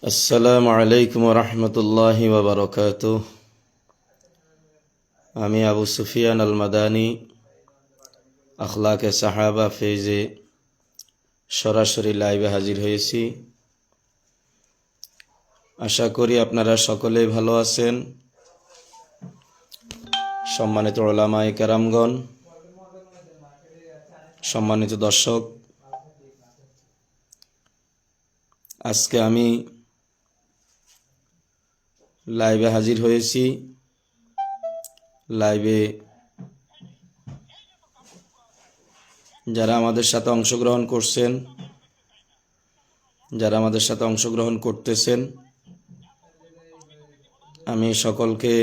আসসালামু আলাইকুম রহমতুল্লাহি ওয়াবারাকাতুহ। আমি আবু সুফিয়ান আল মাদানী আখলাকে সাহাবা ফেজে সরাসরি লাইভে হাজির হয়েছি। আশা করি আপনারা সকলেই ভালো আছেন। সম্মানিত উলামায়ে কেরামগণ, সম্মানিত দর্শক, আজকে আমি লাইভে হাজির হয়েছি। লাইভে যারা আমাদের সাথে অংশগ্রহণ করছেন, যারা আমাদের সাথে অংশগ্রহণ করতেছেন, আমি সকলকে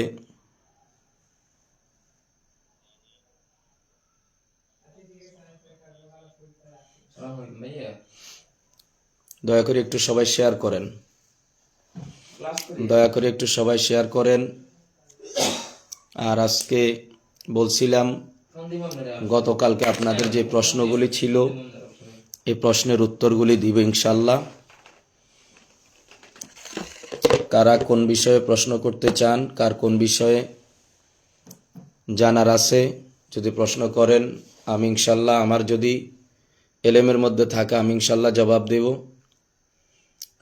দয়া করে একটু সবাই শেয়ার করেন, দয়া করে একটু সবাই শেয়ার করেন। আর আজকে বলছিলাম, গতকালকে আপনাদের যে প্রশ্নগুলি ছিল, এই প্রশ্নের উত্তরগুলি দিব ইনশাল্লাহ। কারা কোন বিষয়ে প্রশ্ন করতে চান, কার কোন বিষয়ে জানার আছে, যদি প্রশ্ন করেন, আমি ইনশাল্লাহ আমার যদি এলেমের মধ্যে থাকে আমি ইনশাল্লাহ জবাব দেব।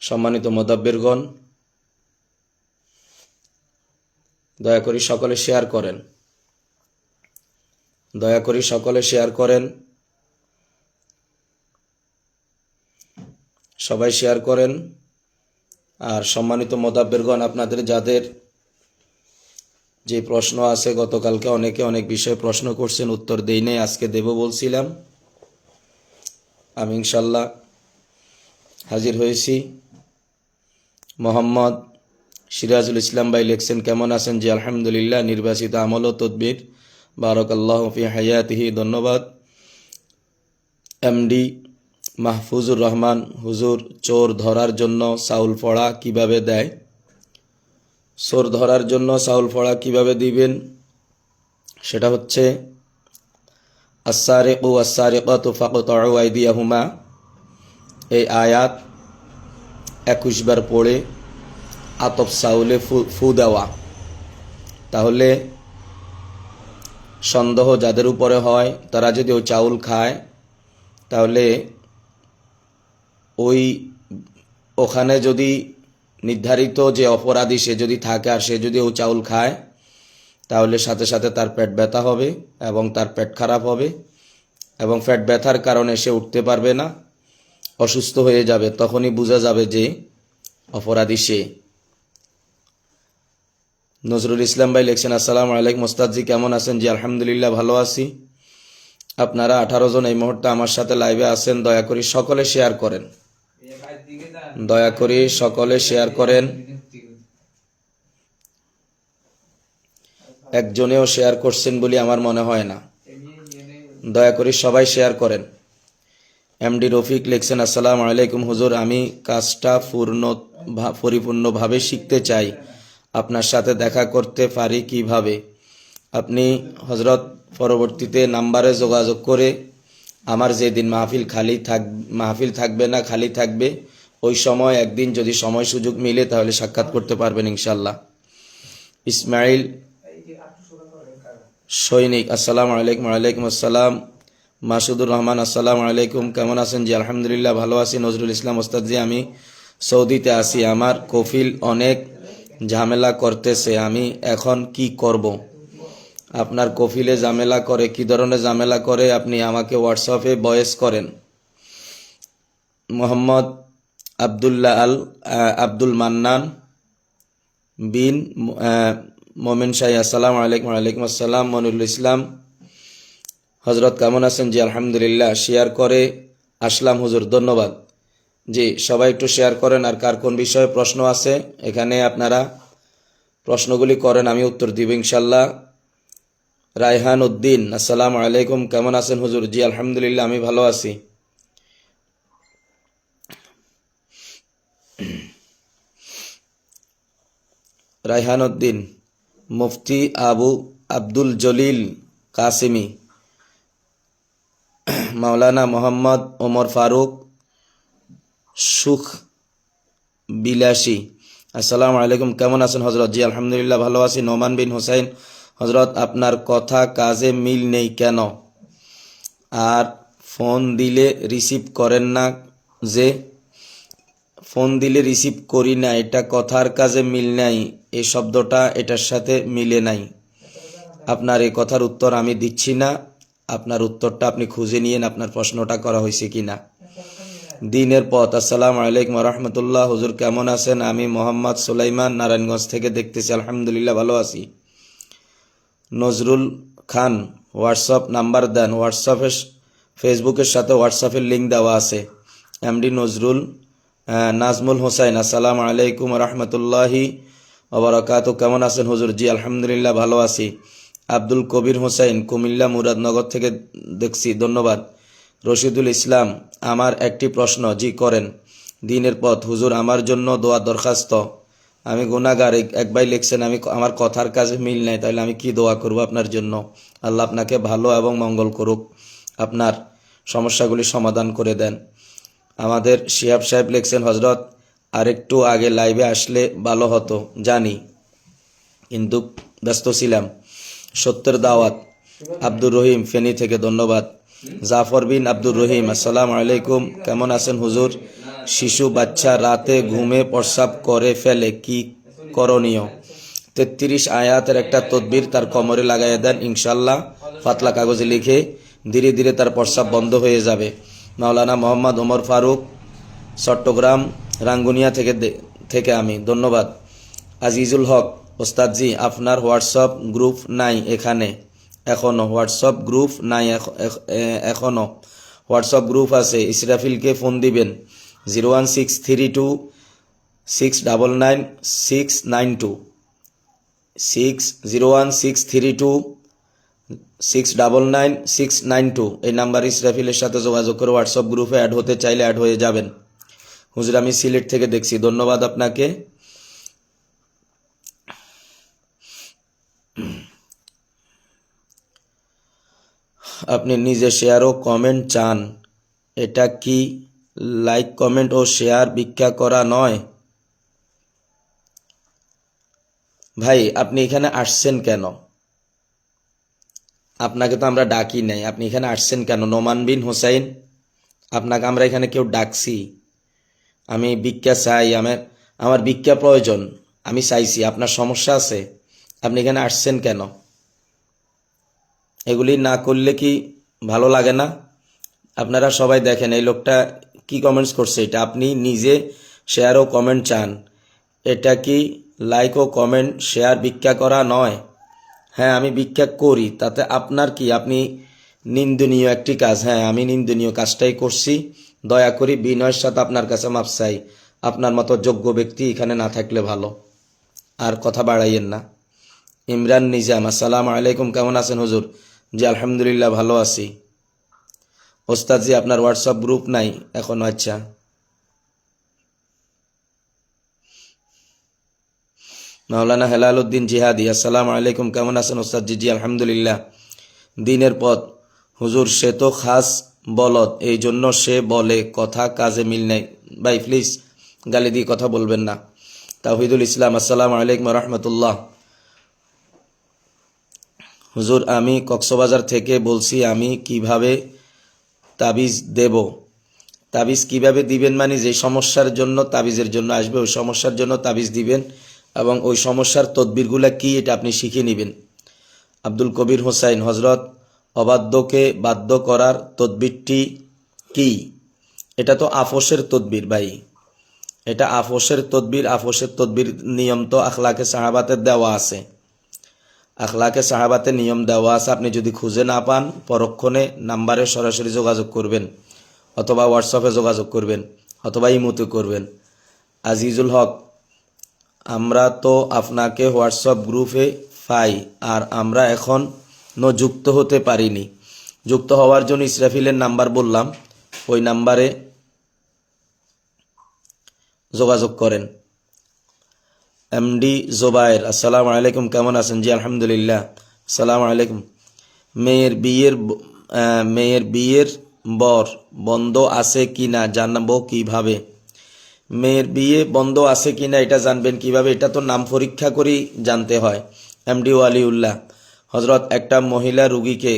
সম্মানিত মুদাব্বিরগণ, দয়া করে সকলে শেয়ার করেন, দয়া করে সকলে শেয়ার করেন, সবাই শেয়ার করেন। আর সম্মানিত মুদাব্বিরগণ, আপনাদের যাদের যে প্রশ্ন আছে, গতকালকে অনেকে অনেক বিষয়ে প্রশ্ন করছেন, উত্তর দেই নাই, আজকে দেব বলছিলাম। আমি ইনশাল্লাহ হাজির হয়েছি। মোহাম্মদ সিরাজুল ইসলাম ভাই লিখছেন, কেমন আছেন? জি আলহামদুলিল্লাহ, নির্বাচিত আমল ও তদবির, বারাকাল্লাহু ফি হায়াতিহি। ধন্যবাদ। এমডি মাহফুজুর রহমান, হুজুর, চোর ধরার জন্য চাউল ফড়া কিভাবে দেয়? চোর ধরার জন্য চাউল ফড়া কিভাবে দিবেন, সেটা হচ্ছে আস-সারিকু ওয়াস-সারিকাতু ফাকতাউ আইদিয়াহুমা, এই আয়াত 21 বার পড়ে আতপ চাউলে ফু দেওয়া। তাহলে সন্দেহ যাদের উপরে হয়, তারা যদি ওই চাউল খায়, তাহলে ওখানে যদি নির্ধারিত যে অপরাধী সে যদি থাকে আর সে যদি ওই চাউল খায়, তাহলে সাথে সাথে তার পেট ব্যথা হবে এবং তার পেট খারাপ হবে, এবং পেট ব্যথার কারণে সে উঠতে পারবে না, অসুস্থ হয়ে যাবে। তখনই বোঝা যাবে যে অপরাধী সে। নজরুল ইসলাম ভাই লিখছেন, আসসালামু আলাইকুম ওস্তাদজি, কেমন আছেন? জি আলহামদুলিল্লাহ, ভালো আছি। আপনারা 18 জন এই মুহূর্তে আমার সাথে লাইভে আছেন। দয়া করে সকলে শেয়ার করেন, দয়া করে সকলে শেয়ার করেন। একজনেও শেয়ার করছেন বলে আমার মনে হয় না। দয়া করে সবাই শেয়ার করেন। এমডি রফিক লিখছেন, আসসালামু আলাইকুম হুজুর, আমি কাজটা পরিপূর্ণভাবে শিখতে চাই, আপনার সাথে দেখা করতে পারি কিভাবে? আপনি হজরত পরবর্তীতে নাম্বারে যোগাযোগ করে আমার যেদিন মাহফিল থাকবে না, খালি থাকবে, ওই সময় একদিন যদি সময় সুযোগ মিলে তাহলে সাক্ষাৎ করতে পারবেন ইনশাল্লাহ। ইসমাইল সৈনিক, আসসালামু আলাইকুম। ওয়ালাইকুম আসসালাম। মাসুদুর রহমান, আসসালামু আলাইকুম, কেমন আছেন? জি আলহামদুলিল্লাহ, ভালো আছি। নজরুল ইসলাম, ওস্তাদজি আমি সৌদিতে আছি, আমার কফিল অনেক ঝামেলা করতেছে, আমি এখন কি করব? আপনার কফিলে ঝামেলা করে? কি ধরনের ঝামেলা করে? আপনি আমাকে হোয়াটসঅ্যাপে ভয়েস করেন। মোহাম্মদ আব্দুল মান্নান বিন মোমেন শাহী, আসসালামু আলাইকুম। ওয়ালাইকুম আসসালাম। মনিরুল ইসলাম, হজরত কেমন আছেন? জি আলহামদুলিল্লাহ, শেয়ার করে আসলাম হুজুর, ধন্যবাদ। জি সবাই একটু শেয়ার করেন। আর কার কোন বিষয়ে প্রশ্ন আছে এখানে আপনারা প্রশ্নগুলি করেন, আমি উত্তর দিব ইনশাল্লাহ। রায়হান উদ্দিন, আসসালামু আলাইকুম, কেমন আছেন হুজুর? জি আলহামদুলিল্লাহ, আমি ভালো আছি। রায়হান উদ্দিন, মুফতি আব্দুল জলিল কাসিমি, মাওলানা মোহাম্মদ ওমর ফারুক সুখ বিলাসী, আসসালামু আলাইকুম, কেমন আছেন হজরত? জি আলহামদুলিল্লাহ ভালো আছি। নোমান বিন হোসাইন, হজরত আপনার কথা কাজে মিল নেই কেন? আর ফোন দিলে রিসিভ করেন না যে? ফোন দিলে রিসিভ করি না, এটা কথার কাজে মিল নাই, এই শব্দটা এটার সাথে মিলে নাই। আপনার এই কথার উত্তর আমি দিচ্ছি না, আপনার উত্তরটা আপনি খুঁজে নিয়েন, আপনার প্রশ্নটা করা হয়েছে কিনা। দিনের পথ, আসসালামু আলাইকুম রহমতুল্লাহ, হুজুর কেমন আছেন? আমি মোহাম্মদ সুলাইমান নারায়ণগঞ্জ থেকে দেখতেছি, আলহামদুলিল্লাহ ভালো আছি। নজরুল খান, হোয়াটসঅ্যাপ নাম্বার দেন। হোয়াটসঅ্যাপের ফেসবুকের সাথে হোয়াটসঅ্যাপের লিঙ্ক দেওয়া আছে। এমডি নজরুল নাজমুল হোসাইন, আসসালামু আলাইকুম রহমতুল্লাহি ওবারাকাতু, কেমন আছেন হুজুর? জি আলহামদুলিল্লাহ ভালো আছি। আব্দুল কবির হোসাইন, কুমিল্লা মুরাদনগর থেকে দেখছি, ধন্যবাদ। রশিদুল ইসলাম, আমার একটি প্রশ্ন। জি করেন। দিনের পথ, হুজুর আমার জন্য দোয়া দরখাস্ত। আমি গুনাহগার, এক ভাই লিখছেন আমি আমার কথার কাজে মিল নাই, তাহলে আমি কি দোয়া করব আপনার জন্য? আল্লাহ আপনাকে ভালো এবং মঙ্গল করুক, আপনার সমস্যাগুলি সমাধান করে দেন। আমাদের শিহাব সাহেব লিখছেন, হজরত আরেকটু আগে লাইভে আসলে ভালো হতো, জানি কিন্তু ব্যস্ত ছিলাম। সত্যের দাওয়াত, আব্দুর রহিম ফেনী থেকে, ধন্যবাদ। জাফর বিন আব্দুর রহিম, আসসালামু আলাইকুম, কেমন আছেন হুজুর? শিশু বাচ্চা রাতে ঘুমে প্রস্রাব করে ফেলে, কি করণীয়? 33 আয়াতের একটা তদবির তার কোমরে লাগাইয়া দেন, ইনশাল্লাহ পাতলা কাগজে লিখে ধীরে ধীরে তার প্রস্রাব বন্ধ হয়ে যাবে। মাওলানা মোহাম্মদ ওমর ফারুক, চট্টগ্রাম রাঙ্গুনিয়া থেকে আমি, ধন্যবাদ। আজিজুল হক, ওস্তাদজি আপনার হোয়াটসঅ্যাপ গ্রুপ নাই এখানে? এখনো হোয়াটসঅ্যাপ গ্রুপ নাই, এখনো হোয়াটসঅ্যাপ গ্রুপ আছে। ইসরাফিলকে ফোন দিবেন, 01632 699 692, 01632 699 692, এই নাম্বার ইসরাফিলের সাথে যোগাযোগ করে হোয়াটসঅ্যাপ গ্রুপে অ্যাড হতে চাইলে অ্যাড হয়ে যাবেন। হুজুর আমি সিলেট থেকে দেখছি, ধন্যবাদ আপনাকে। আপনি নিজে শেয়ার ও কমেন্ট চান, এটা কি লাইক কমেন্ট ও শেয়ার ভিক্ষা করা নয়? ভাই আপনি এখানে আসছেন কেন? আপনাকে তো আমরা ডাকি নাই, আপনি এখানে আসছেন কেন? নোমান বিন হোসাইন, আপনাকে আমরা এখানে কেউ ডাকছি? আমি ভিক্ষা চাই, আমার ভিক্ষা প্রয়োজন, আমি চাইছি, আপনার সমস্যা আছে, আপনি এখানে আসছেন কেন? এগুলি না করলে কি ভালো লাগে না? আপনারা সবাই দেখেন এই লোকটা কি কমেন্টস করছে, এটা আপনি নিজে শেয়ার ও কমেন্ট চান, এটা কি লাইক ও কমেন্ট শেয়ার ভিক্ষা করা নয়? হ্যাঁ আমি ভিক্ষা করি, তাতে আপনার কি? আপনি নিন্দনীয় একটি কাজ, হ্যাঁ আমি নিন্দনীয় কাজটাই করছি, দয়া করি বিনয়ের সাথে আপনার কাছে মাপ চাই, আপনার মতো যোগ্য ব্যক্তি এখানে না থাকলে ভালো। আর কথা বাড়াইয়েন না। ইমরান নিজাম, আসসালামু আলাইকুম, কেমন আছেন হুজুর? জি আলহামদুলিল্লাহ ভালো আছি। ওস্তাদজি আপনার হোয়াটসঅ্যাপ গ্রুপ নাই এখনো? আচ্ছা। মাওলানা হেলাল উদ্দিন জিহাদি, আসসালামু আলাইকুম, কেমন আছেন ওস্তাদজি? জি আলহামদুলিল্লাহ। দিনের পথ, হুজুর সে তো খাস বলদ, এই জন্য সে বলে, কথা কাজে মিল নেই। ভাই প্লিজ গালি দিয়ে কথা বলবেন না। তাওহিদুল ইসলাম, আসসালামু আলাইকুম রহমতুল্লাহ, হুজুর আমি কক্সবাজার থেকে বলছি, আমি কিভাবে তাবিজ দেব? তাবিজ কিভাবে দিবেন মানে যে সমস্যার জন্য তাবিজের জন্য আসবে ওই সমস্যার জন্য তাবিজ দিবেন, এবং ওই সমস্যার তদবিরগুলা কি এটা আপনি শিখে নেবেন। আব্দুল কবির হোসাইন, হজরত অবাধ্যকে বাধ্য করার তদবিরটি কি? এটা তো আফসের তদবির ভাই, এটা আফসের তদবির। আফসের তদবির নিয়ম তো আখলাকে সাহাবাতে দেওয়া আছে, আখলাকে সাহাবাতে নিয়ম দেওয়া আছে। আপনি যদি খুঁজে না পান পরক্ষণে নাম্বারে সরাসরি যোগাযোগ করবেন, অথবা হোয়াটসঅ্যাপে যোগাযোগ করবেন, অথবা ইমোতে করবেন। আজিজুল হক, আমরা তো আপনাকে হোয়াটসঅ্যাপ গ্রুপে পাই, আর আমরা এখনও যুক্ত হতে পারিনি। যুক্ত হওয়ার জন্য ইসরাফিলের নাম্বার বললাম, ওই নাম্বারে যোগাযোগ করেন। এমডি জোবায়ের, আসসালামু আলাইকুম, কেমন আছেন? জি আলহামদুলিল্লাহ, আসসালামু আলাইকুম। মেয়ের বিয়ের বর বন্ধ আছে কি না জানবো কিভাবে? মেয়ের বিয়ে বন্ধ আছে কিনা এটা জানবেন কিভাবে? এটা তো নাম পরীক্ষা করেই জানতে হয়। এমডি ওয়ালিউল্লাহ হজরত, একটা মহিলা রুগীকে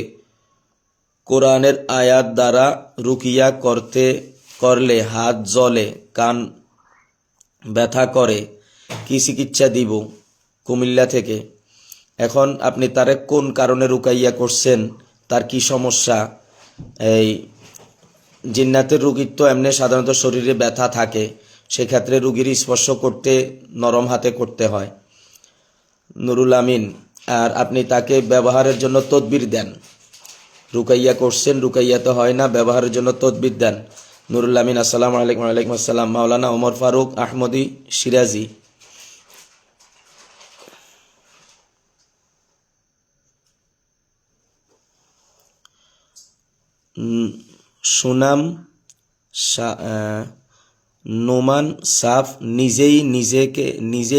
কোরআনের আয়াত দ্বারা রুকিয়া করলে হাত জ্বলে, কান ব্যথা করে, কি চিকিৎসা দিব? কুমিল্লা থেকে। এখন আপনি তারে কোন কারণে রুকাইয়া করছেন, তার কি সমস্যা? এই জিন্নাতের রুগীর তো এমনি সাধারণত শরীরে ব্যথা থাকে, সেক্ষেত্রে রুগীর স্পর্শ করতে নরম হাতে করতে হয়। নুরুল আমিন, আর আপনি তাকে ব্যবহারের জন্য তদবির দেন। রুকাইয়া করছেন, রুকাইয়া তো হয় না, ব্যবহারের জন্য তদবির দেন। নুরুল আমিন, আসসালামু আলাইকুম। ওয়ালাইকুম আসসালাম। মাওলানা ওমর ফারুক আহমদি সিরাজি। সুনাম নোমান সাফ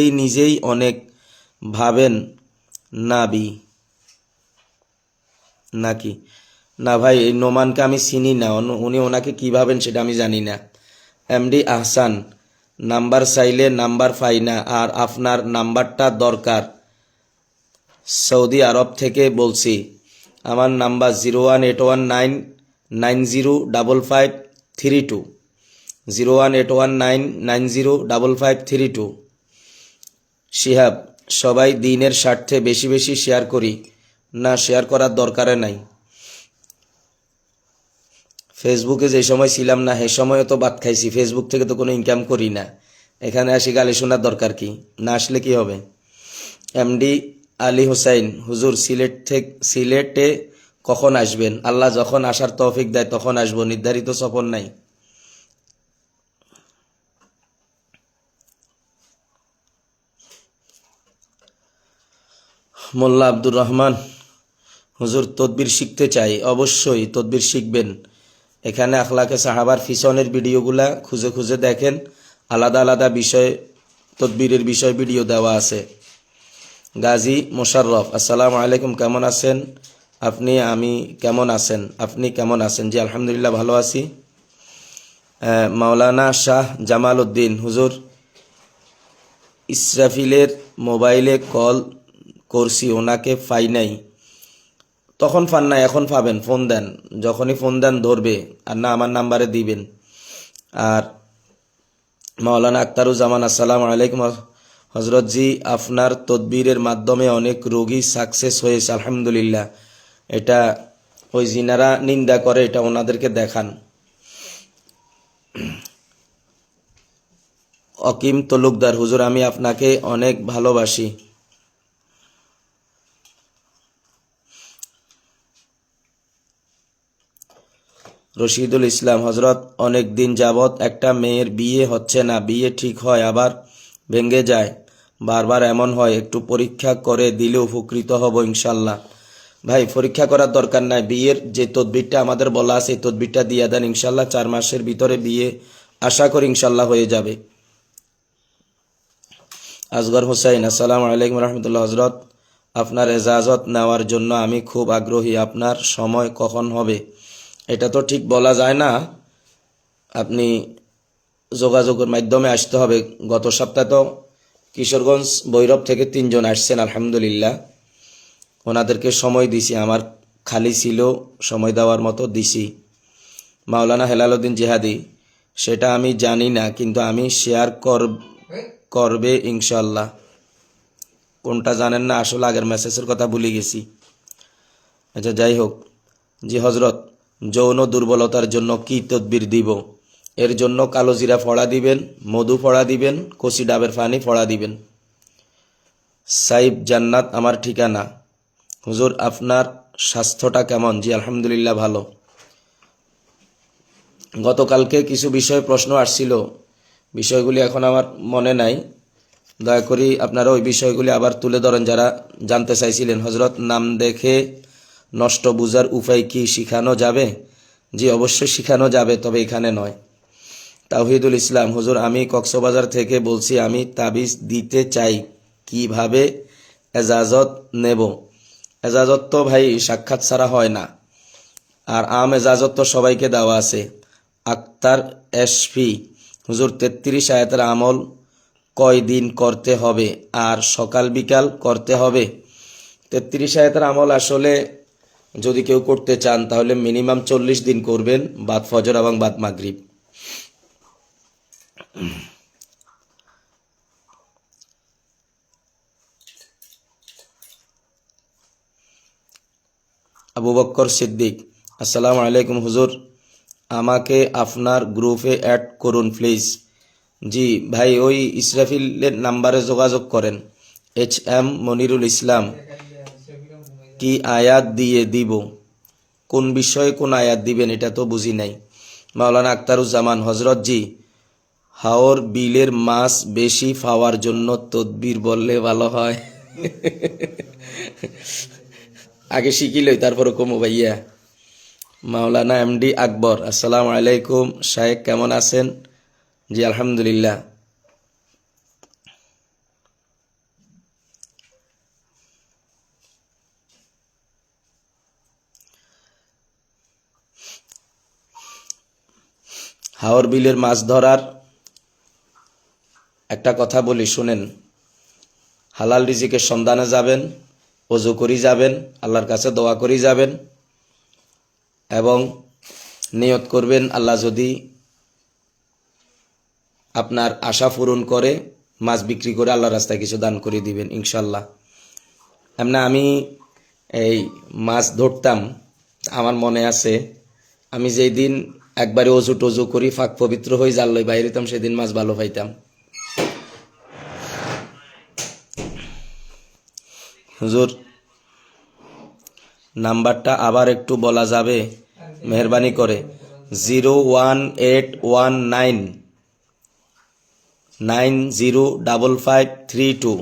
নিজেই অনেক ভাবেন নাকি? না ভাই, এই নোমানকে আমি চিনি না, উনি ওনাকে কি ভাবেন সেটা আমি জানি না। এমডি আহসান, নাম্বার চাইলে নাম্বার পাই না, আর আপনার নাম্বারটা দরকার। সৌদি আরব থেকে বলছি। আমার নাম্বার 01819905532, 01819905532। শিহাব, সবাই দিনের স্বার্থে বেশি বেশি শেয়ার করি না, শেয়ার করার দরকারে নাই। ফেসবুকে যে সময় ছিলাম না সে সময়ও তো বাদ খাইছি, ফেসবুক থেকে তো কোনো ইনকাম করি না। এখানে আসি গালি শোনার দরকার কি? না আসলে কি হবে? এমডি আলী হোসাইন, হুজুর সিলেটে কখন আসবেন? আল্লাহ যখন আসার তৌফিক দেয় তখন আসবো, নির্ধারিত সফর নাই। মোল্লা আব্দুর রহমান, হুজুর তদবির শিখতে চাই। অবশ্যই তদবির শিখবেন। এখানে আখলাকে সাহাবার পিছনের ভিডিওগুলা খুঁজে খুঁজে দেখেন, আলাদা আলাদা বিষয় তদবিরের বিষয় ভিডিও দেওয়া আছে। গাজী মোশাররফ, আসসালামু আলাইকুম, কেমন আছেন আপনি? আপনি কেমন আছেন? জি আলহামদুলিল্লাহ ভালো আছি। মাওলানা শাহ জামাল উদ্দিন, হুজুর ইসরাফিলের মোবাইলে কল করছি, ওনাকে পাই নাই। তখন পান নাই, এখন পাবেন। ফোন দেন, যখনই ফোন দেন ধরবে, আর না আমার নাম্বারে দিবেন। আর মাওলানা আক্তারুজ্জামান, আসসালামু আলাইকুম হজরত জি, আপনার তদবিরের মাধ্যমে অনেক রোগী সাকসেস হয়েছে আলহামদুলিল্লাহ। এটা ওই জিনারা নিন্দা করে, এটা ওনাদেরকে দেখান। অকিম তলুকদার, হুজুর আমি আপনাকে অনেক ভালোবাসি। রশিদুল ইসলাম, হজরত অনেক দিন যাবৎ একটা মেয়ের বিয়ে হচ্ছে না, বিয়ে ঠিক হয় আবার ভেঙে যায়, বারবার এমন হয়, একটু পরীক্ষা করে দিলে উপকৃত হব ইনশাল্লাহ। ভাই, পরীক্ষা করার দরকার নাই, বিয়ের যে তদবিরটা আমাদের বলা আছে এই তদবিরটা দিয়ে দেন, ইনশাল্লাহ 4 মাসের ভিতরে বিয়ে আশা করি ইনশাল্লাহ হয়ে যাবে। আসগর হোসাইন, আসসালামু আলাইকুম রহমতুল্লাহ। হজরত, আপনার এজাজত নেওয়ার জন্য আমি খুব আগ্রহী, আপনার সময় কখন হবে? এটা তো ঠিক বলা যায় না, আপনি যোগাযোগের মাধ্যমে আসতে হবে। গত সপ্তাহে তো কিশোরগঞ্জ ভৈরব থেকে 3 জন আসছেন আলহামদুলিল্লাহ, ওনাদেরকে সময় দিছি, আমার খালি ছিল সময় দেওয়ার মতো দিছি। মাওলানা হেলাল উদ্দিন জিহাদি, সেটা আমি জানি না, কিন্তু আমি শেয়ার করবে ইনশাল্লাহ। কোনটা জানেন না? আসলে আগের মেসেজের কথা ভুলে গেছি। আচ্ছা যাই হোক। জি হজরত, যৌন দুর্বলতার জন্য কি তদবির দিব? এর জন্য কালো জিরা ফড়া দিবেন, মধু ফড়া দিবেন, কচি ডাবের পানি ফড়া দিবেন। সাইব জান্নাত আমার ঠিকানা। হুজুর আপনার স্বাস্থ্যটা কেমন? জি আলহামদুলিল্লাহ ভালো। গতকালকে কিছু বিষয়ে প্রশ্ন আসছিল, বিষয়গুলি এখন আমার মনে নাই, দয়া করি আপনারা ওই বিষয়গুলি আবার তুলে ধরেন যারা জানতে চাইছিলেন। হজরত, নাম দেখে নষ্ট বুঝার উপায় কি শিখানো যাবে? জি অবশ্যই শিখানো যাবে, তবে এখানে নয়। তাওহিদুল ইসলাম, হুজুর আমি কক্সবাজার থেকে বলছি, আমি তাবিজ দিতে চাই, কিভাবে এজাজত নেব? এজাজত তো ভাই সাক্ষাৎ ছাড়া হয় না, আর এজাজত তো সবাইকে দেওয়া আছে। আক্তার এসপি, হুজুর 33 আয়াতের আমল কয় দিন করতে হবে আর সকাল বিকাল করতে হবে? 33 আয়াতের আমল আসলে যদি কেউ করতে চান তাহলে মিনিমাম 40 দিন করবেন, বাদ ফজর এবং বাদ মাগরিব। আবু বক্কর সিদ্দিক, আসসালামু আলাইকুম হুজুর, আমাকে আপনার গ্রুপে অ্যাড করুন প্লিজ। জি ভাই, ওই ইসরাফিলের নাম্বারে যোগাযোগ করেন। HM মনিরুল ইসলাম, কি আয়াত দিয়ে দিব? কোন বিষয়ে কোন আয়াত দিবেন এটা তো বুঝি নাই। মাওলানা আখতারুজ্জামান, হজরত জি, হাওর বিলের মাছ বেশি পাওয়ার জন্য তদবির বললে ভালো হয়। আগে শিখিলই তারপরে কমো ভাইয়া। মাওলানা MD আকবর, আসসালামু আলাইকুম শায়েখ, কেমন আছেন? জি আলহামদুলিল্লাহ। হাওর বিলের মাছ ধরার একটা কথা বলি শুনেন। হালাল রিজিকের সন্ধানে যাবেন, ওযু করি যাবেন, আল্লাহর কাছে দোয়া করি যাবেন এবং নিয়ত করবেন আল্লাহ যদি আপনার আশা পূরণ করে মাছ বিক্রি করে আল্লাহর রাস্তায় কিছু দান করে দিবেন ইনশাল্লাহ। এমনি আমি এই মাছ ধরতাম, আমার মনে আছে আমি যেই দিন একবারে অজু টজু করি ফাঁক পবিত্র হয়ে জাল লই বাইরে হইতাম, সেদিন মাছ ভালো পাইতাম। হুজুর নাম্বারটা আবার একটু বলা যাবে মেহরবানি করে? 01819 905532।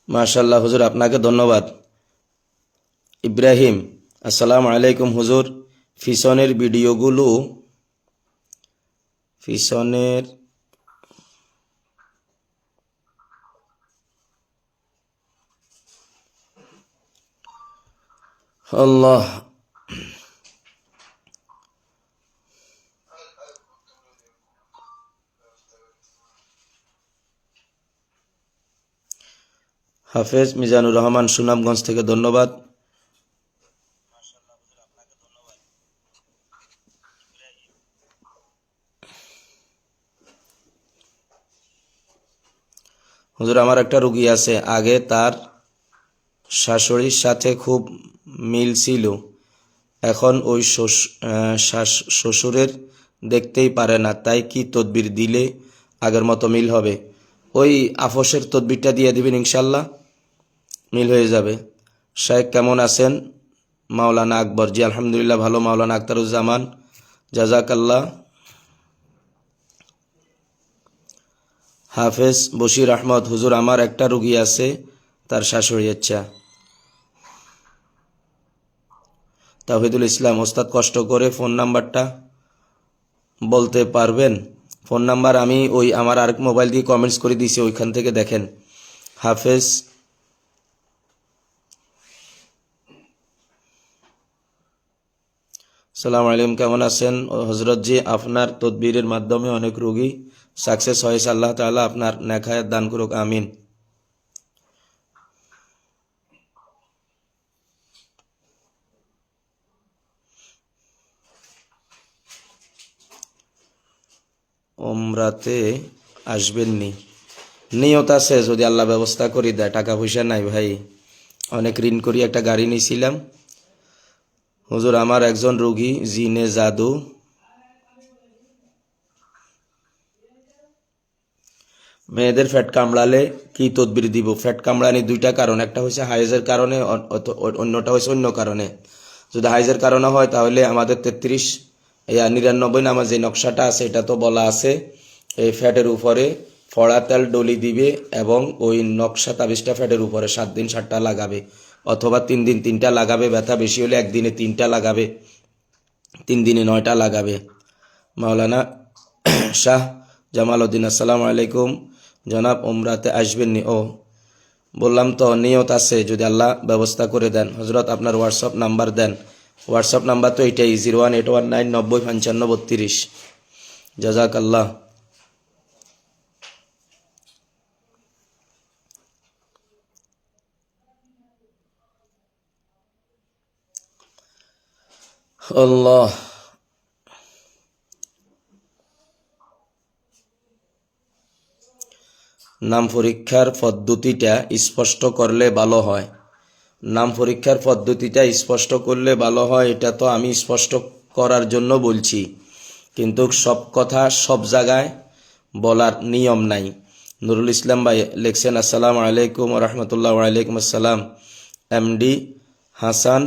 মাশাআল্লাহ হুজুর, আপনাকে ধন্যবাদ। ইব্রাহিম, আসসালামু আলাইকুম হুজুর, পিছনের ভিডিওগুলো পিছনের আল্লাহ হাফেজ মিজানুর রহমান, সুনামগঞ্জ থেকে ধন্যবাদ। হুজুর আমার একটা রুগী আছে, আগে তার শাশুড়ির সাথে খুব মিল ছিল, এখন ওই শ্বশুরের দেখতেই পারে না, তাই কি তদবির দিলে আগের মতো মিল হবে? ওই আফসের তদবিরটা দিয়ে দিবেন, ইনশাল্লাহ মিল হয়ে যাবে। শায়েখ কেমন আছেন? মাওলানা আকবর, জি আলহামদুলিল্লাহ ভালো। মাওলানা আখতারুজ্জামান, জাজাকাল্লাহ। হাফেজ বশির আহমদ, হুজুর আমার একটা রুগী আছে, তার শাশুড়ি ইচ্ছা। তাওহিদুল ইসলাম, ওস্তাদ কষ্ট করে ফোন নাম্বারটা বলতে পারবেন? ফোন নাম্বার আমি ওই আমার আরেক মোবাইল দিয়ে কমেন্টস করে দিয়েছি, ওইখান থেকে দেখেন। হাফেজ। সালাম আলাইকুম, কেমন আছেন হজরত জি? আপনার তদবিরের মাধ্যমে অনেক রোগী সাকসেস হয়েছে, আল্লাহ তাআলা আপনার নেক হায়াত দান করুক, আমিন। ওমরাতে আসবেননি? নিয়ত আছে, যদি আল্লাহ ব্যবস্থা করে দেয়। টাকা পয়সা নাই ভাই, অনেক ঋণ করি একটা গাড়ি নিয়েছিলাম। হুজুর আমার একজন রোগী জিনে জাদু মেয়েদের ফ্যাট কামড়ালে কি তদবির দিব? ফ্যাট কামড়ানি দুইটা কারণ, একটা হচ্ছে হাইজের কারণে, অন্যটা হচ্ছে অন্য কারণে। যদি হাইজের কারণে হয় তাহলে আমাদের 93 নামার যে নকশাটা আছে এটা তো বলা আছে, এই ফ্যাটের উপরে ফড়া তেল ডলি দিবে এবং ওই নকশা তাবিজটা ফ্যাটের উপরে 7 দিন 7টা লাগাবে, অথবা 3 দিন 3টা লাগাবে, ব্যথা বেশি হলে একদিনে 3টা লাগাবে, 3 দিনে 9টা লাগাবে। মাওলানা শাহ জামাল উদ্দিন, আসসালামু আলাইকুম জনাব, উমরাতে আসবেননি? ও বললাম তো নিয়ত আছে, যদি আল্লাহ ব্যবস্থা করে দেন। হজরত আপনার হোয়াটসঅ্যাপ নাম্বার দেন। হোয়াটসঅ্যাপ নাম্বার তো এটাই 01819905532। জাজাকাল্লাহ। আল্লাহ। নাম পরীক্ষার পদ্ধতিটা স্পষ্ট করলে ভালো হয়। নাম পরীক্ষার পদ্ধতিটা স্পষ্ট করলে ভালো হয়, এটা তো আমি স্পষ্ট করার জন্য বলছি, কিন্তু সব কথা সব জায়গায় বলার নিয়ম নাই। নুরুল ইসলাম ভাই লিখছেন, আসসালামু আলাইকুম রহমতুল্লাহ। ওয়ালাইকুম আসসালাম। এমডি হাসান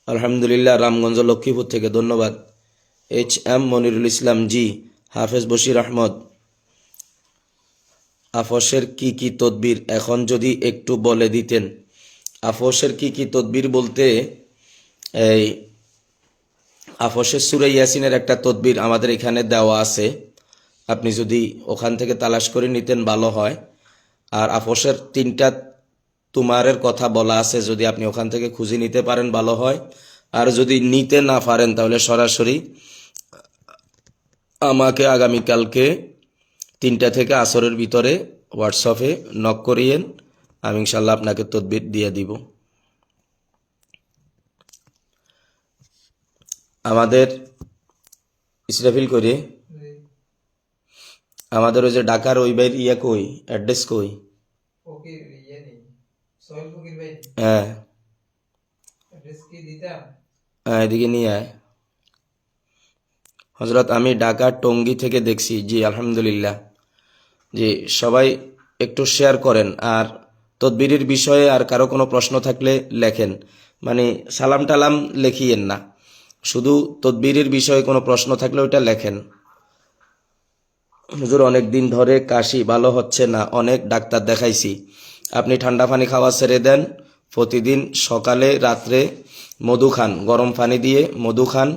আলহামদুলিল্লাহ, রামগঞ্জ লক্ষ্মীপুর থেকে, ধন্যবাদ। HM মনিরুল ইসলাম, জি। হাফেজ বশির আহমদ, আফসের কি কি তদবির এখন যদি একটু বলে দিতেন। আফসের কি কি তদবির বলতে, এই আফসের সূরা ইয়াসিনের একটা তদবির আমাদের এখানে দেওয়া আছে, আপনি যদি ওখান থেকে তালাশ করে নিতেন ভালো হয়। আর আফসের 3টা তুমারের কথা বলা আছে, যদি আপনি ওখান থেকে খুঁজে নিতে পারেন ভালো হয়। আর যদি নিতে না পারেন তাহলে সরাসরি আমাকে আগামীকালকে 3টা থেকে আসরের ভিতরে হোয়াটসঅ্যাপে নক করিয়েন, আমি ইনশাল্লাহ আপনাকে তদবির দিয়ে দিব। আমাদের ইসরাফিল করে আমাদের ওই যে ঢাকার ওই বাইর ইয়া কই, অ্যাড্রেস কই? হ্যাঁ হ্যাঁ, এদিকে নিয়ে আয়। হজরত আমি ঢাকা টঙ্গী থেকে দেখছি, জি আলহামদুলিল্লাহ। জি, সবাই একটু শেয়ার করেন। আর তদবিরের বিষয়ে আর কারো কোনো প্রশ্ন থাকলে লেখেন, মানে সালাম টালাম লেখিয়েন না, শুধু তদবিরের বিষয়ে কোনো প্রশ্ন থাকলে ওইটা লেখেন। হুজুর অনেক দিন ধরে কাশি ভালো হচ্ছে না, অনেক ডাক্তার দেখাইছি। আপনি ঠান্ডা পানি খাওয়া ছেড়ে দেন, প্রতিদিন সকালে রাত্রে মধু খান, গরম পানি দিয়ে মধু খান,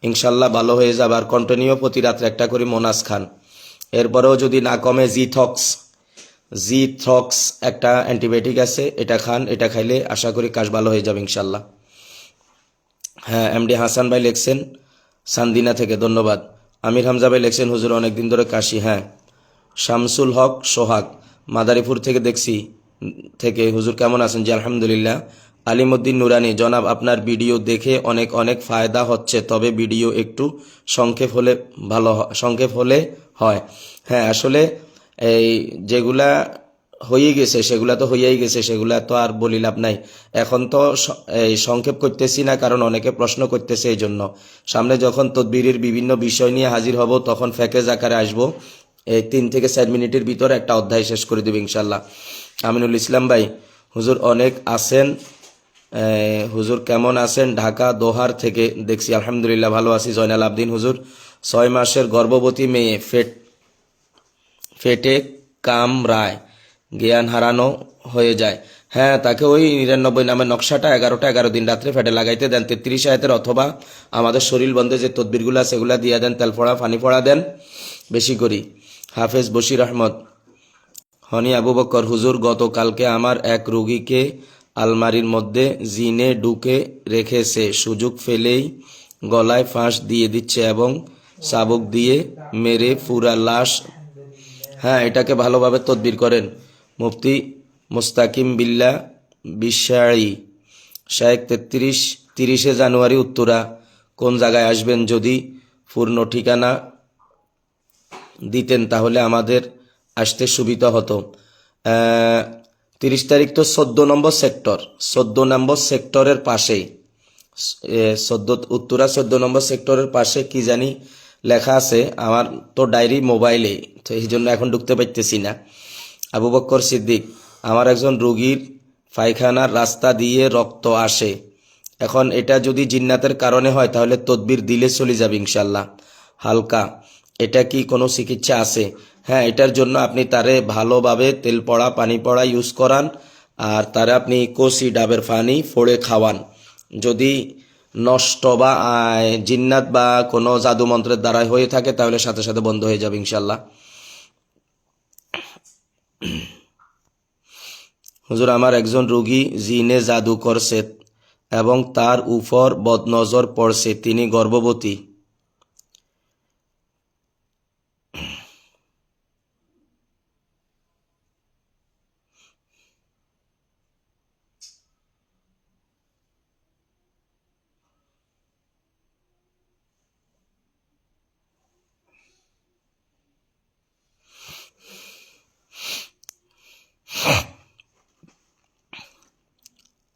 ইনশাল্লাহ ভালো হয়ে যাবে। আর কন্টিনিউ প্রতি রাত্রে একটা করে মোনাস খান। এরপরেও যদি না কমে জিথক্স একটা অ্যান্টিবায়োটিক আছে, এটা খান, এটা খাইলে আশা করি কাশ ভালো হয়ে যাবে ইনশাল্লাহ। হ্যাঁ, এমডি হাসান ভাই লেখছেন সান্দিনা থেকে, ধন্যবাদ। আমির হামজা ভাই লেখছেন, হুজুর অনেকদিন ধরে কাশি। হ্যাঁ, শামসুল হক সোহাগ মাদারীপুর থেকে দেখছি থেকে, হুজুর কেমন আছেন? জি আলহামদুলিল্লাহ। আলিমউদ্দিন নুরানি, জনাব আপনার ভিডিও দেখে অনেক অনেক ফায়দা হচ্ছে, তবে ভিডিও একটু সংক্ষেপ হলে হয়। হ্যাঁ, আসলে এই যেগুলা হয়ে গেছে সেগুলা তো হইয়াই গেছে, সেগুলা তো আর বলি লাভ নাই। এখন তো এই সংক্ষেপ করতেছি না, কারণ অনেকে প্রশ্ন করতেছে, এই জন্য। সামনে যখন তদবিরের বিভিন্ন বিষয় নিয়ে হাজির হব তখন প্যাকেজ আকারে আসবো, এই 3 থেকে 4 মিনিটের ভিতরে একটা অধ্যায় শেষ করে দেবে ইনশাল্লাহ। আমিনুল ইসলাম ভাই, হুজুর অনেক আছেন, হুজুর কেমন আছেন? ঢাকা দোহার থেকে দেখছি, আলহামদুলিল্লাহ ভালো আছি। জয়নাল আবদিন, হুজুর 6 মাসের গর্ভবতী মেয়ে ফেটে কামড়ায়, জ্ঞান হারানো হয়ে যায়। হ্যাঁ, তাকে ওই 99 নামের নকশাটা 11 দিন রাত্রে ফেটে লাগাইতে দেন, 33 আয়াতের, অথবা আমাদের শরীর বন্ধে যে তদবিরগুলো আছে সেগুলা দিয়ে দেন, তেল পড়া পানি পড়া দেন বেশি করি। হাফেজ বশির আহমদ, হনি আবু বকর, হুজুর গতকালকে আমার এক রোগীকে আলমারির মধ্যে জিনে ঢুকে রেখেছে, সুযোগ ফেলেই গলায় ফাঁস দিয়ে দিচ্ছে এবং চাবুক দিয়ে মেরে পুরা লাশ। হ্যাঁ, এটাকে ভালোভাবে তদবির করেন। মুফতি মুস্তাকিম বিল্লাহ বিশ্বাড়ি শায়েক, 30 জানুয়ারি উত্তরা। কোন জায়গায় আসবেন? যদি পূর্ণ ঠিকানা দিতেন তাহলে আমাদের আসতে সুবিধা হতো। 30 তারিখ তো 14 নম্বর সেক্টরের পাশেই, উত্তরা 14 নম্বর সেক্টরের পাশে কি জানি লেখা আছে, আমার তো ডায়েরি মোবাইলে, তো এই জন্য এখন ঢুকতে পারতেছি না। আবু বক্কর সিদ্দিক, আমার একজন রোগীর পায়খানার রাস্তা দিয়ে রক্ত আসে, এখন এটা যদি জিন্নাতের কারণে হয় তাহলে তদবির দিলে চলে যাবে ইনশাল্লাহ। হালকা, এটা কি কোনো চিকিৎসা আছে? হ্যাঁ, এটার জন্য আপনি তারে ভালোভাবে তেল পড়া পানি পড়া ইউজ করান, আর তারে আপনি কষি ডাবের পানি ফোড়ে খাওয়ান। যদি নষ্ট বা জিন্নাত বা কোনো জাদু মন্ত্রের দ্বারা হয়ে থাকে তাহলে সাথে সাথে বন্ধ হয়ে যাবে ইনশাল্লাহ। হুজুর, আমার একজন রোগী জিনে জাদু করছে এবং তার উপর বদনজর পড়ছে, তিনি গর্ভবতী।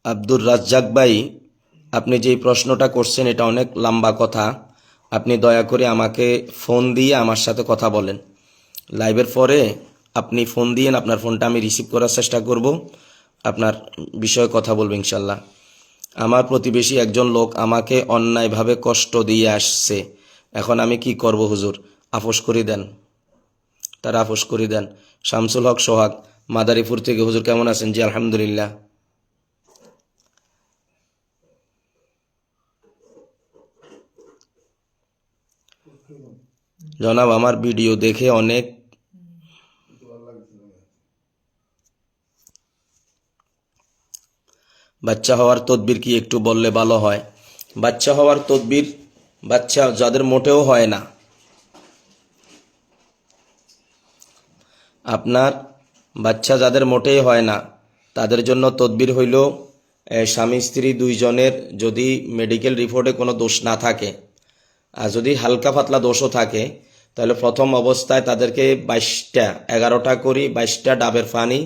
আব্দুর রাজ্জাক ভাই, আপনি যেই প্রশ্নটা করছেন এটা অনেক লম্বা কথা, আপনি দয়া করে আমাকে ফোন দিয়ে আমার সাথে কথা বলেন। লাইভের পরে আপনি ফোন দিয়েন, আপনার ফোনটা আমি রিসিভ করার চেষ্টা করব, আপনার বিষয়ে কথা বলবো ইনশাল্লাহ। আমার প্রতিবেশী একজন লোক আমাকে অন্যায়ভাবে কষ্ট দিয়ে আসছে, এখন আমি কি করব হুজুর? আফস করে দেন, তারা আফস করে দেন। শামসুল হক সোহাগ, মাদারীপুর থেকে, হুজুর কেমন আছেন? জি আলহামদুলিল্লাহ। জনাব, আমার ভিডিও দেখে অনেক বাচ্চা হওয়ার তদবির কি একটু বললে ভালো হয়? বাচ্চা হওয়ার তদবির, বাচ্চা যাদের মোটেও হয় না, আপনার বাচ্চা যাদের মোটেই হয় না তাদের জন্য তদবির হইল, স্বামী স্ত্রী দুইজনের যদি মেডিকেল রিপোর্টে কোনো দোষ না থাকে, আর যদি হালকা পাতলা দোষও থাকে, তাহলে প্রথম অবস্থায় তাদেরকে 11টা করে 22টা ডাবের পানি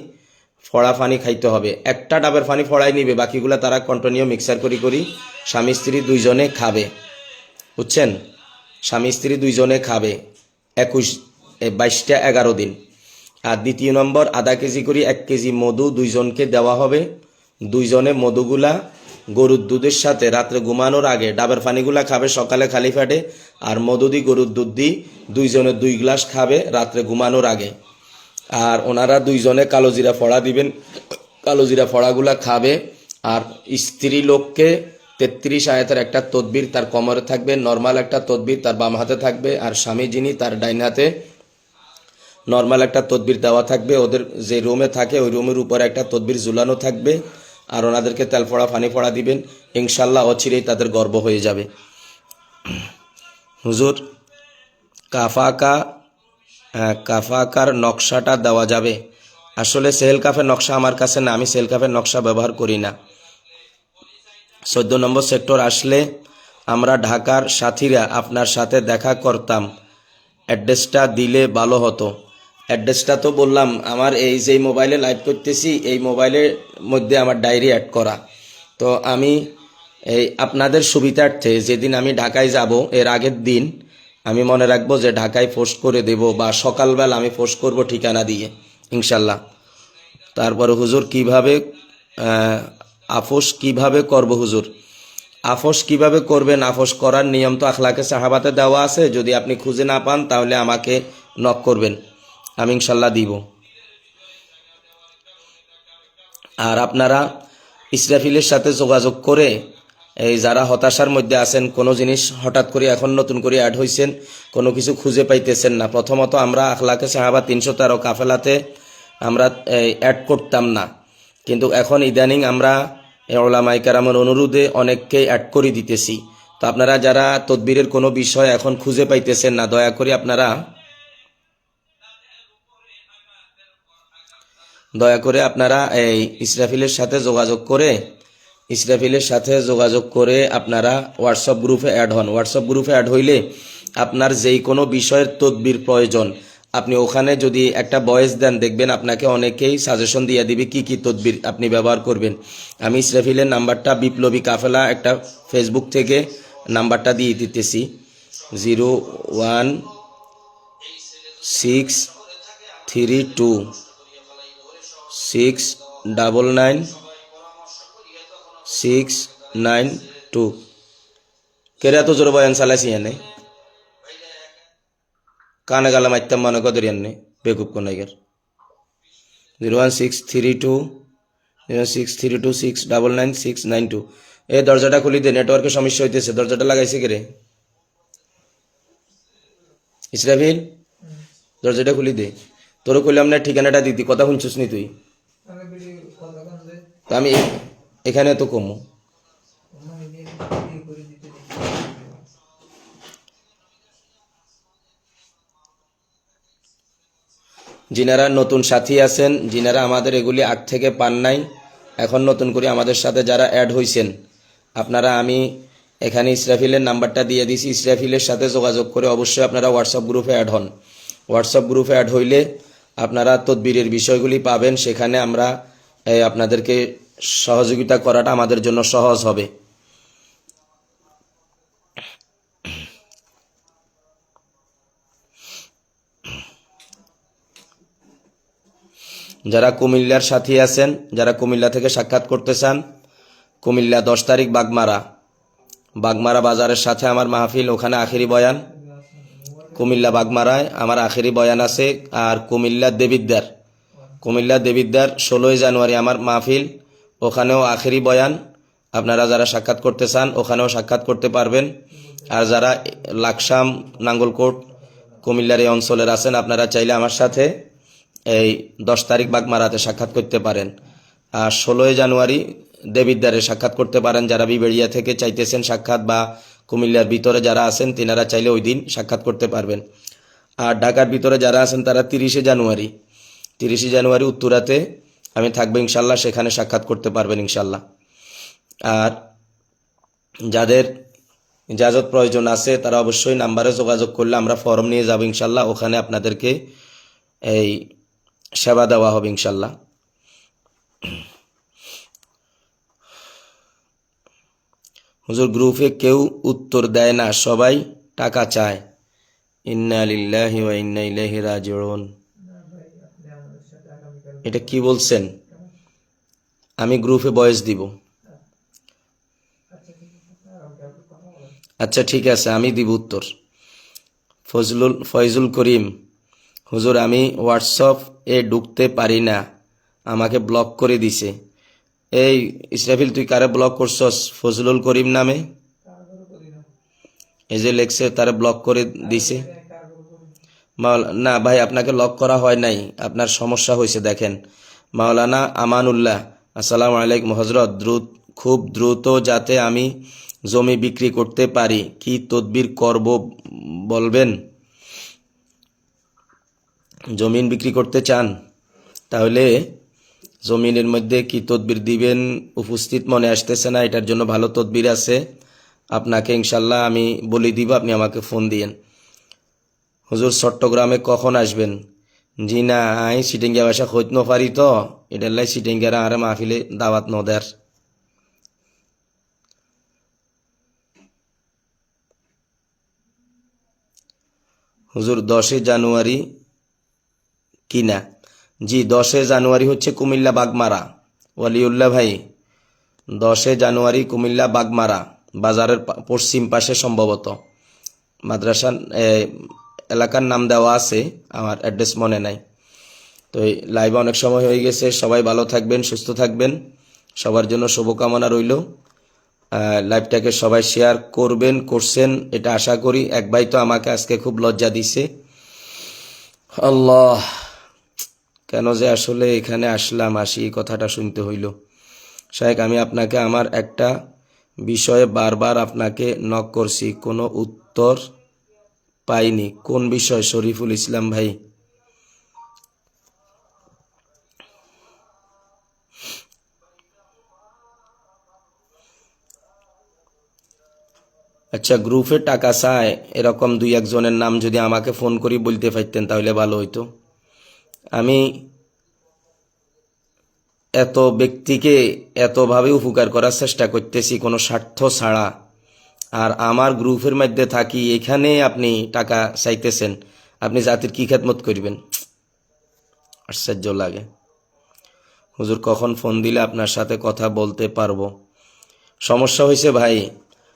ফড়া পানি খাইতে হবে। একটা ডাবের পানি ফড়াই নিবে, বাকিগুলো তারা কন্টিনিউ মিক্সার করি স্বামী স্ত্রী দুইজনে খাবে, বুঝছেন? স্বামী স্ত্রী দুইজনে খাবে 22টা 11 দিন। আর দ্বিতীয় নম্বর, আধা কেজি করে 1 কেজি মধু দুইজনকে দেওয়া হবে। দুইজনে মধুগুলা গরুর দুধের সাথে রাত্রে ঘুমানোর আগে ডাবের পানিগুলা খাবে সকালে খালি পেটে, আর মধু দি গরুর দুধ দি দুইজনে 2 গ্লাস খাবে রাত্রে ঘুমানোর আগে। আর ওনারা দুইজনে কালো জিরা ফড়া দিবেন, কালো জিরা ফড়াগুলা খাবে। আর স্ত্রী লোককে 33 আয়াতের একটা তদবির তার কোমরে থাকবে, নর্মাল একটা তদবির তার বাম হাতে থাকবে, আর স্বামী যিনি তার ডাইন হাতে নর্মাল একটা তদবির দেওয়া থাকবে। ওদের যে রুমে থাকে ওই রুমের উপরে একটা তদবির ঝুলানো থাকবে, আর ওনাদেরকে তেল ফড়া পানি ফড়া দিবেন, ইনশাল্লাহ অচিরেই তাদের গর্ব হয়ে যাবে। হুজুর, কাফাকার নকশাটা দেওয়া যাবে? আসলে সেহেল কাফের নকশা আমার কাছে না, আমি সেহেল কাফের নকশা ব্যবহার করি না। 14 নম্বর সেক্টর আসলে আমরা ঢাকার সাথীরা আপনার সাথে দেখা করতাম, অ্যাড্রেসটা দিলে ভালো হতো। অ্যাড্রেসটা তো বললাম, আমার এই যে মোবাইলে লাইভ করতেছি এই মোবাইলের মধ্যে আমার ডায়েরি অ্যাড করা। তো আমি এই আপনাদের সুবিধার্থে যেদিন আমি ঢাকায় যাব এর আগের দিন আমি মনে রাখবো যে ঢাকায় পোস্ট করে দেব, বা সকালবেলা আমি পোস্ট করব ঠিকানা দিয়ে ইনশাল্লাহ। তারপরে হুজুর কিভাবে আফস কিভাবে করব? হুজুর, আফস কিভাবে করবেন? আফস করার নিয়ম তো আখলাকে সাহাবাতে দেওয়া আছে, যদি আপনি খুঁজে না পান তাহলে আমাকে নক করবেন, আমি ইনশাল্লাহ দিব। আর আপনারা ইসরাফিলের সাথে যোগাযোগ করে, এই যারা হতাশার মধ্যে আছেন, কোনো জিনিস হঠাৎ করে এখন নতুন করে অ্যাড হয়েছেন, কোনো কিছু খুঁজে পাইতেছেন না। প্রথমত আমরা আখলাকে সাহাবা 313 কাফেলাতে আমরা অ্যাড করতাম না, কিন্তু এখন ইদানিং আমরা ওলামায়ে কেরামের অনুরোধে অনেককেই অ্যাড করে দিতেছি। তো আপনারা যারা তদবিরের কোনো বিষয় এখন খুঁজে পাইতেছেন না, দয়া করে আপনারা এই ইসরাফিলের সাথে যোগাযোগ করে আপনারা হোয়াটসঅ্যাপ গ্রুপে অ্যাড হন। হোয়াটসঅ্যাপ গ্রুপে অ্যাড হইলে আপনার যেই কোনো বিষয়ের তদবির প্রয়োজন আপনি ওখানে যদি একটা ভয়েস দেন দেখবেন আপনাকে অনেকেই সাজেশন দিয়ে দিবে কি কি তদবির আপনি ব্যবহার করবেন। আমি ইসরাফিলের নাম্বারটা বিপ্লবী কাফেলা একটা ফেসবুক থেকে নাম্বারটা দিয়ে দিতেছি 01632699692। কেরে এত জোর বয়ান চালাইছি এনে কানে গালা মাইতাম মনে কদের এনে বেকুব কোনাইগার 01632699692। এই দরজাটা খুলি দে, নেটওয়ার্কের সমস্যা হইতেছে, দরজাটা লাগাইছে কে রে ইসরাফিল? দরজাটা খুলি দে। তোর কইলাম না ঠিকানাটা দিতি, কথা শুনছিস নি তুই? তা আমি এখানে তো কমু যিনারা নতুন সাথী আছেন, যিনারা আমাদের এগুলি আগ থেকে পান নাই, এখন নতুন করে আমাদের সাথে যারা অ্যাড হইছেন, আপনারা আমি এখানে ইসরাফিলের নাম্বারটা দিয়ে দিছি, ইসরাফিলের সাথে যোগাযোগ করে অবশ্যই আপনারা হোয়াটসঅ্যাপ গ্রুপে অ্যাড হন। হোয়াটসঅ্যাপ গ্রুপে অ্যাড হইলে আপনারা তদবিরের বিষয়গুলি পাবেন, সেখানে আমরা আপনাদেরকে সহযোগিতা করাটা আমাদের জন্য সহজ হবে। যারা কুমিল্লার সাথী আছেন, যারা কুমিল্লা থেকে সাক্ষাৎ করতে চান, কুমিল্লা 10 তারিখ বাগমারা বাজারের সাথে আমার মাহফিল, ওখানে আখেরি বয়ান। কুমিল্লা বাগমারায় আমার আখেরি বয়ান আছে। আর কুমিল্লা দেবিদ্বার 16 জানুয়ারি আমার মাহফিল, ওখানেও আখেরি বয়ান। আপনারা যারা সাক্ষাৎ করতে চান ওখানেও সাক্ষাৎ করতে পারবেন। আর যারা লাকসাম, নাঙ্গলকোট, কুমিল্লার এই অঞ্চলের আছেন, আপনারা চাইলে আমার সাথে এই 10 তারিখ বাগমারাতে সাক্ষাৎ করতে পারেন। আর 16 জানুয়ারি দেবিদ্বারে সাক্ষাৎ করতে পারেন। যারা বিবেড়িয়া থেকে চাইতেছেন সাক্ষাৎ, বা কুমিল্লার ভিতরে যারা আছেন তিনারা চাইলে ওই দিন সাক্ষাৎ করতে পারবেন। আর ঢাকার ভিতরে যারা আছেন তারা 30 জানুয়ারি উত্তরাতে আমি থাকবো ইনশাল্লাহ, সেখানে সাক্ষাৎ করতে পারবেন ইনশাল্লাহ। আর যাদের ইজাজত প্রয়োজন আছে তারা অবশ্যই নাম্বারে যোগাযোগ করলে আমরা ফর্ম নিয়ে যাব ইনশাল্লাহ, ওখানে আপনাদেরকে এই সেবা দেওয়া হবে ইনশাল্লাহ। হুজুর গ্রুপে কেউ উত্তর দেয় না, সবাই টাকা চায়। ইন্না লিল্লাহি ওয়া ইন্না ইলাইহি রাজিউন। এটা কি বলছেন? আমি গ্রুপে ভয়েস দিব। আচ্ছা ঠিক আছে, আমি দিব উত্তর। ফয়জুল করিম, হুজুর আমি হোয়াটসঅ্যাপ এ ঢুকতে পারি না, আমাকে ব্লক করে দিছে। এই ইসরাফিল, তুই কারে ব্লক করছস? ফজলুল করিম নামে এই যে লেখছে, তারে ব্লক করে দিছে। না ভাই, আপনাকে লক করা হয় নাই, আপনার সমস্যা হয়েছে। দেখেন, মাওলানা আমানুল্লাহ, আসসালামু আলাইকুম হজরত, খুব দ্রুত যাতে আমি জমি বিক্রি করতে পারি, কি তদবির করব বলবেন? জমিন বিক্রি করতে চান? তাহলে জমিনের মধ্যে কি তদবির দিবেন উপস্থিত মনে আসতেছে না, এটার জন্য ভালো তদবির আছে, আপনাকে ইনশাল্লাহ আমি বলে দিব, আপনি আমাকে ফোন দিয়েন। হুজুর চট্টগ্রামে কখন আসবেন? জি না, আই সিটিঙ্গা ভাষা খোঁজ ন পারি তো, এটার লাই সিটিঙ্গারা আরে মাহফিলে দাওয়াত ন দেয়ার। হুজুর 10 জানুয়ারি কিনা? জি, 10 জানুয়ারি হচ্ছে কুমিল্লা বাগমারা, ওয়ালিউল্লাহ ভাই। 10 জানুয়ারি কুমিল্লা বাগমারা বাজারের পশ্চিম পাশে সম্ভবত মাদ্রাসা এলাকার নাম দেওয়া আছে, আমার অ্যাড্রেস মনে নাই। তো এই লাইভে অনেক সময় হয়ে গেছে, সবাই ভালো থাকবেন, সুস্থ থাকবেন, সবার জন্য শুভকামনা রইল। লাইভটাকে সবাই শেয়ার করছেন এটা আশা করি। এক ভাই তো আমাকে আজকে খুব লজ্জা দিছে, আল্লাহ, কেন যে আসলে এখানে আসি এই কথাটা শুনতে হইল। শায়েখ, আমি আপনাকে আমার একটা বিষয়ে বারবার আপনাকে নক করছি, কোনো উত্তর পাইনি। কোন বিষয়? শরীফুল ইসলাম ভাই। আচ্ছা, গ্রুপে টাকা চায় এরকম দুই একজনের নাম যদি আমাকে ফোন করি বলতে পারতেন তাহলে ভালো হইতো। আমি এত ব্যক্তিকে এতভাবে উপকার করার চেষ্টা করতেছি কোনো স্বার্থ ছাড়া, আর আমার গ্রুপের মধ্যে থাকি, এখানে আপনি টাকা চাইতেছেন। আপনি জাতির কি খেদমত করবেন? আশ্চর্য লাগে। হুজুর কখন ফোন দিলে আপনার সাথে কথা বলতে পারবো? সমস্যা হয়েছে ভাই,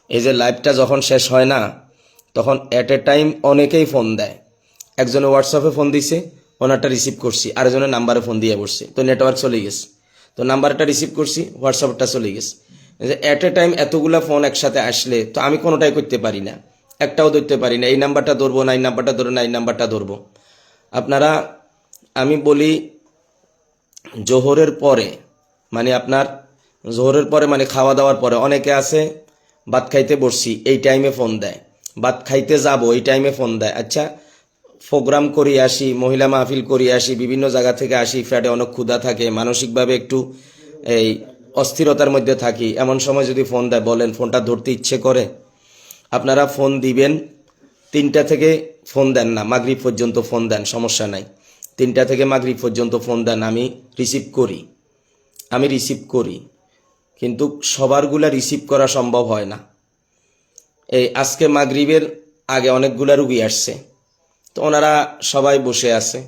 এই যে লাইভটা যখন শেষ হয় না, তখন অ্যাট এ টাইম অনেকেই ফোন দেয়। একজনে হোয়াটসঅ্যাপে ফোন দিছে, ওনারটা রিসিভ করছি, আরেকজনের নাম্বারে ফোন দিয়ে বসছে, তো নেটওয়ার্ক চলে গেছে, তো নাম্বারটা রিসিভ করছি, হোয়াটসঅ্যাপটা চলে গেছে। অ্যাট এ টাইম এতগুলা ফোন একসাথে আসলে তো আমি কোনোটাই করতে পারি না, একটাও ধরতে পারি না। এই নাম্বারটা ধরবো না, এই নাম্বারটা ধরবো না, এই নাম্বারটা ধরবো। আপনারা, আমি বলি জোহরের পরে, মানে আপনার জোহরের পরে মানে খাওয়া দাওয়ার পরে অনেকে আছে ভাত খাইতে বসছি এই টাইমে ফোন দেয়, ভাত খাইতে যাব এই টাইমে ফোন দেয়। আচ্ছা, প্রোগ্রাম করি আসি, মহিলা মাহফিল করি আসি, বিভিন্ন জায়গা থেকে আসি, ফ্ল্যাটে অনেক ক্ষুধা থাকে, মানসিকভাবে একটু এই অস্থিরতার মধ্যে থাকি, এমন সময় যদি ফোন দেয়, বলেন ফোনটা ধরতে ইচ্ছে করে? আপনারা ফোন দিবেন 3টা থেকে, ফোন দেন না মাগরিব পর্যন্ত ফোন দেন, সমস্যা নাই। 3টা থেকে মাগরিব পর্যন্ত ফোন দেন, আমি রিসিভ করি, কিন্তু সবারগুলা রিসিভ করা সম্ভব হয় না। এই আজকে মাগরিবের আগে অনেকগুলা রুগী আসছে, তো ওনারা সবাই বসে আছে,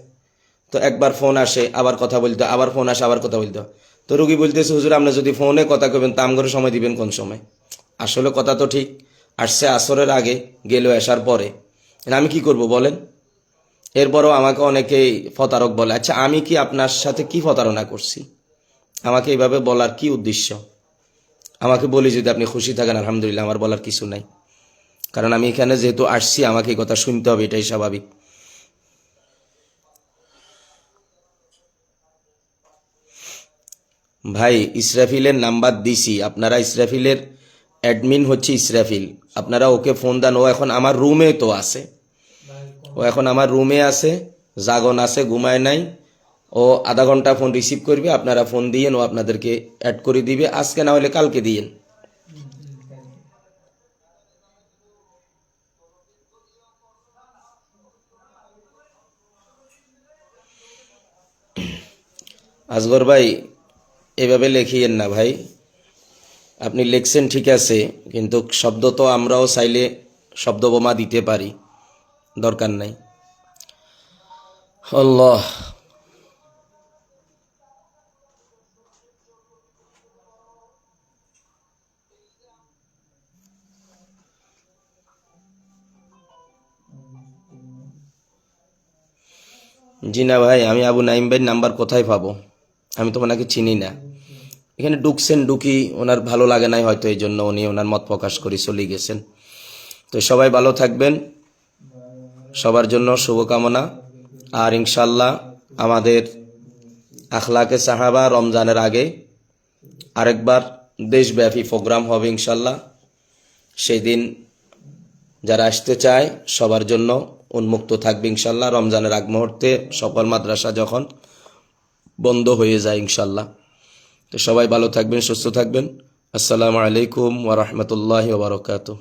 তো একবার ফোন আসে আবার কথা বলতে, আবার ফোন আসে আবার কথা বলতে। তো রুগী বলতেছে, হুজুর আপনি যদি ফোনে কথা কবেন তা আমগরে সময় দিবেন কোন সময়? আসলে কথা তো ঠিক, আসছে আসরের আগে, গেল আসার পরে, আমি কি করব বলেন? এরপরও আমাকে অনেকেই প্রতারক বলে। আচ্ছা, আমি কি আপনার সাথে কি প্রতারণা করছি? আমাকে এইভাবে বলার কি উদ্দেশ্য? আমাকে বলি যদি আপনি খুশি থাকেন আলহামদুলিল্লাহ, আমার বলার কিছু নাই, কারণ আমি এখানে যেহেতু আসছি আমাকে এই কথা শুনতে হবে, এটাই স্বাভাবিক। ভাই, ইসরাফিলের নাম্বার দিছি, আপনারা ইসরাফিলের অ্যাডমিন হচ্ছে ইসরাফিল, আপনারা ওকে ফোন দেন। ও এখন আমার রুমে তো আছে, জাগন আছে, ঘুমায় নাই। ও আধা ঘন্টা ফোন রিসিভ করবে, আপনারা ফোন দিয়েন, ও আপনাদেরকে অ্যাড করে দিবে, আজকে না হলে কালকে দিয়েন। আসগর ভাই, এভাবে লেখিয়েন না ভাই, আপনি লিখছেন ঠিক আছে, কিন্তু শব্দ তো আমরাও চাইলে শব্দ বোমা দিতে পারি, দরকার নাই। আল্লাহ। জি না ভাই, আমি আবু নাইম ভাই নাম্বার কোথায় পাবো? আমি তো ওনাকে চিনি না। এখানে ঢুকি, ওনার ভালো লাগে নাই হয়তো, এই জন্য উনি ওনার মত প্রকাশ করে চলে গেছেন। তো সবাই ভালো থাকবেন, সবার জন্য শুভকামনা। আর ইনশাল্লাহ আমাদের আখলাকে সাহাবা রমজানের আগে আরেকবার দেশব্যাপী প্রোগ্রাম হবে ইনশাল্লাহ। সেই দিন যারা আসতে চায় সবার জন্য উন্মুক্ত থাকবে ইনশাল্লাহ, রমজানের আগ মুহূর্তে সকল মাদ্রাসা যখন বন্ধ হয়ে যায় ইনশাল্লাহ। তো সবাই ভালো থাকবেন, সুস্থ থাকবেন। আসসালামু আলাইকুম ওয়া রাহমাতুল্লাহি ওয়া বারাকাতুহু।